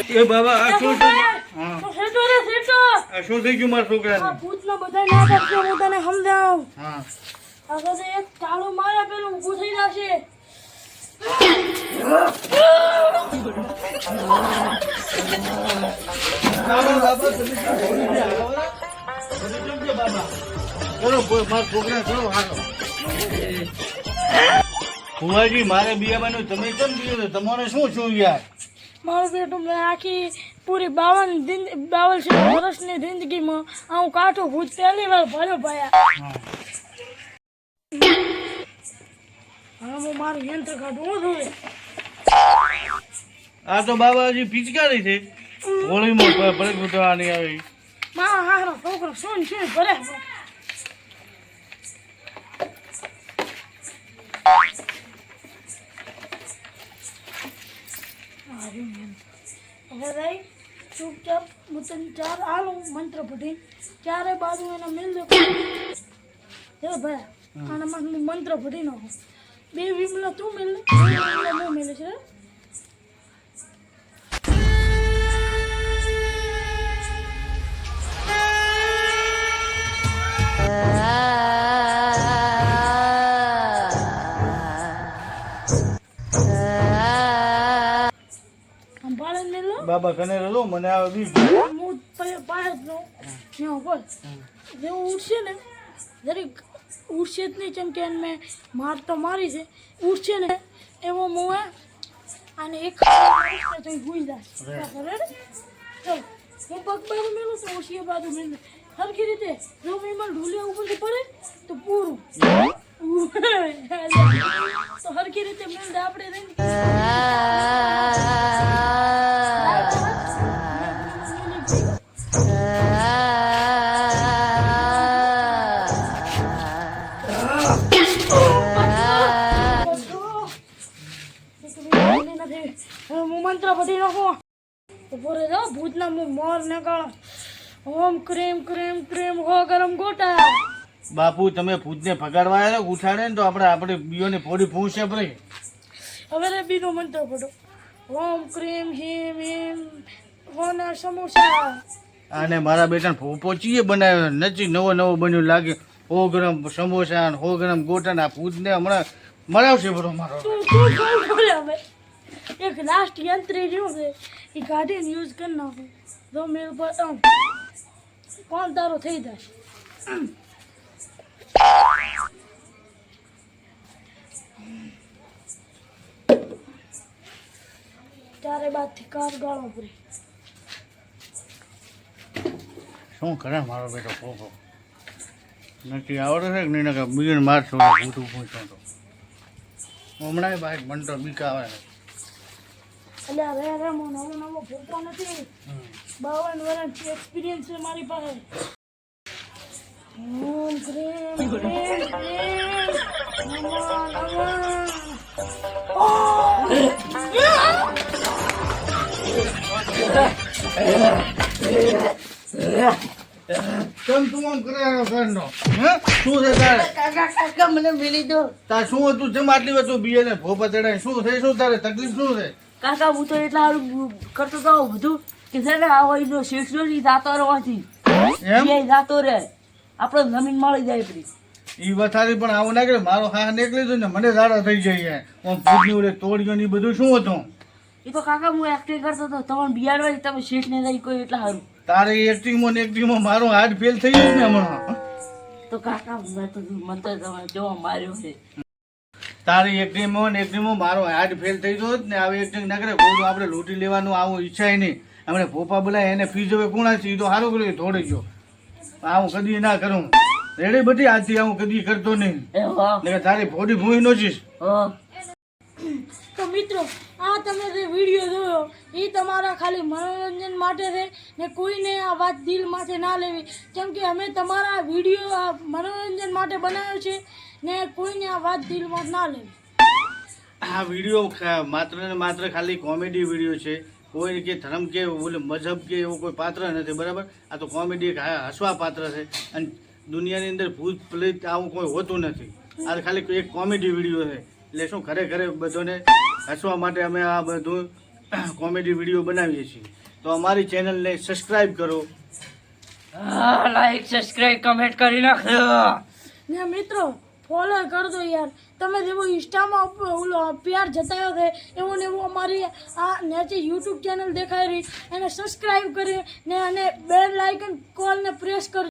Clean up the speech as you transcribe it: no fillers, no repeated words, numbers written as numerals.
એ બાબા આ શું છે? હા તો સેટો રે સેટો આ શું થઈ ગયું મારા આ છોકરાને? ભૂતનો બધા ના કરતો હું તને સમજાવું હા આ તો એક ચાલુ મારે પેલું ઊભું થઈ જશે ચલો મારા છોકરા ચલો હાલો. કુંવરજી મારે બિયાવાનું તમે કેમ પીયું? તમારે શું છું યાર? મારું બેટું મેં આખી પૂરી 52 વર્ષની જિંદગીમાં હું કાઠું ભૂત પહેલી વાર ભર્યો ભાયા હા હું મારું યંત્ર કાઢું હું જોવે આ તો બાબાજી પિચકારી છે હોળીમાં ભરત ઉતરવાની આવી. મારા હારો છોકરો શું ભરે હવે રહી ચૂપચાપ હું તને ચાર આલું મંત્ર પઢી ચારે બાજુ એના મિલ દે હે ભાઈ આનામાં હું મંત્ર પઢી નાખું બે વિમલા તું મિલ બે વિમલા હું મિલે છે બાબા કને રહો મને આવે બીજ હું બહાર જ રહું બોલ જેવું ઉઠશે ને જરીક ઉઠશે જ નહીં ચમ કે મેં માર તો મારી છે ઉઠશે ને એવો હું અને એક તો ભૂઈ જાય ચલો હું પગ બાજુ મેલું તો ઓછી બાજુ મેલું સરખી રીતે જો વિમાન ઢોલિયા ઉપરથી પડે તો પૂરું તો સરખી રીતે મેળ આપણે રહી મંત્ર પઢી નાખો બોલે જાઓ ભૂતના મોર નગાળો ઓમ ક્રીમ ક્રીમ ક્રીમ હો ગરમ ગોટા બાપુ તમે ભૂતને ભગાડવા આવ્યા ને ઉઠાડે ને તો આપણે બીઓની પોડી પૂછે ભાઈ. હવે રે બીજો મંત્ર પઢો ઓમ ક્રીમ હિમ હિમ હોના સમોસા અને મારા બેટાને પહોંચીએ બનાવ્યો નથી નવો બન્યો લાગે 100 ગ્રામ સમોસા 100 ગ્રામ ગોટા ના ભૂતને હમણાં મરાવશે બરો મારો. તું બોલે હવે એક લાસ્ટ યંત્ર રહ્યું છે એ કાઢીને યુઝ કરી નાખું જો મેળ પર કોણ તારો થઈ જાય ચારે બાદથી કાર ગાળો પૂરી શું કરે મારો બેટો પોપો નથી આવડે છે કે નહીં બીજું માર છોડે ભૂતું પૂછો તો હમણાં બાઈક મને તો બીક આવે છે. એટલે રે હું નવો ફોટો નથી 52 વર્ષથી એક્સપિરિયન્સ છે મારી પાસે ઓમ ક્રીમ ક્રીમ ક્રીમ નમઃ કેમ તું આમ કરે ફ્રેન્ડનો હે શું છે તારે? કાકા મને મિલી દો તાર શું હતું જેમ આટલી વાર તું બીએ ને ભોપા ચડાય શું થઈ શું તારે તકલીફ શું છે? કાકા હું તો એટલા સારું કરતો હતો બધું કે છે ને આવો એનો શેઠનો જ જાતો રહેવાથી એમ એ જાતો રહે આપણે જમીન મળી જાય પડી ઈ વથારી પણ આવું ના કરે મારો હા નીકળી દઉં ને મને ઝાડા થઈ જાય આમ ફૂટની ઓલે તોડ્યો ને ઈ બધું શું હતું? એ તો કાકા હું એક્ટિંગ કરતો હતો તમારે બિયાડવા તમે શેઠને લઈ કોઈ એટલા સારું તારે એક્ટિંગમાં મારો હાર્ટ ફેલ થઈ ગયું ને હમણાં. તો કાકા મને તો તમે જોવા માર્યો છે તારી એક્ટિંગમાં મારો હાર્ટ ફેલ થઈ ગયો ને આવી એક્ટિંગ ના કરે કોઈ આપણે લૂંટી લેવાનું આવું ઈચ્છાય નહીં. હમણે પોપા બોલાય એને ફીસ હવે કોણા છે એ તો સારું કર્યું થોડી ગયો આવું કદી ના કરું રેડી બધી આજથી આવું કદી કરતો નહીં એ વાહ એટલે તારી બોડી ભૂઈ નોચીશ. તો મિત્રો આ તમે જે વિડીયો જોયો એ તમારા ખાલી મનોરંજન માટે છે ને કોઈને આ વાત દિલમાંથી ના લેવી કેમ કે અમે તમારા આ વિડીયો આ મનોરંજન માટે બનાવ્યો છે ને કોઈને આ વાત દિલમાં ના લેવી. આ વિડીયો માત્ર ને માત્ર ખાલી કોમેડી વિડીયો છે. કોઈ કે ધર્મ કે બોલે મજહબ કે એવું કોઈ પાત્ર નથી બરાબર. આ તો કોમેડી હસવા પાત્ર છે અને દુનિયાની અંદર ભૂત પ્રેત આવું કોઈ હોતું નથી. આ ખાલી એક કોમેડી વિડીયો છે એટલે શું ઘરે ઘરે બધાને હસવા માટે અમે આ બધું કોમેડી વિડીયો બનાવીએ છીએ. તો અમારી ચેનલને સબસ્ક્રાઈબ કરો. હા, લાઈક સબસ્ક્રાઇબ કમેન્ટ કરી નાખજો. ને મિત્રો ફોલો કરી દો યાર. તમે જેવો ઇન્સ્ટામાં ઓલો પ્યાર જતાવ્યો છે એવું ને એવું અમારી આ નેચે યુટ્યુબ ચેનલ દેખાઈ રહી એને સબસ્ક્રાઈબ કરી ને અને બેલ આઇકન કોલને પ્રેસ કરો.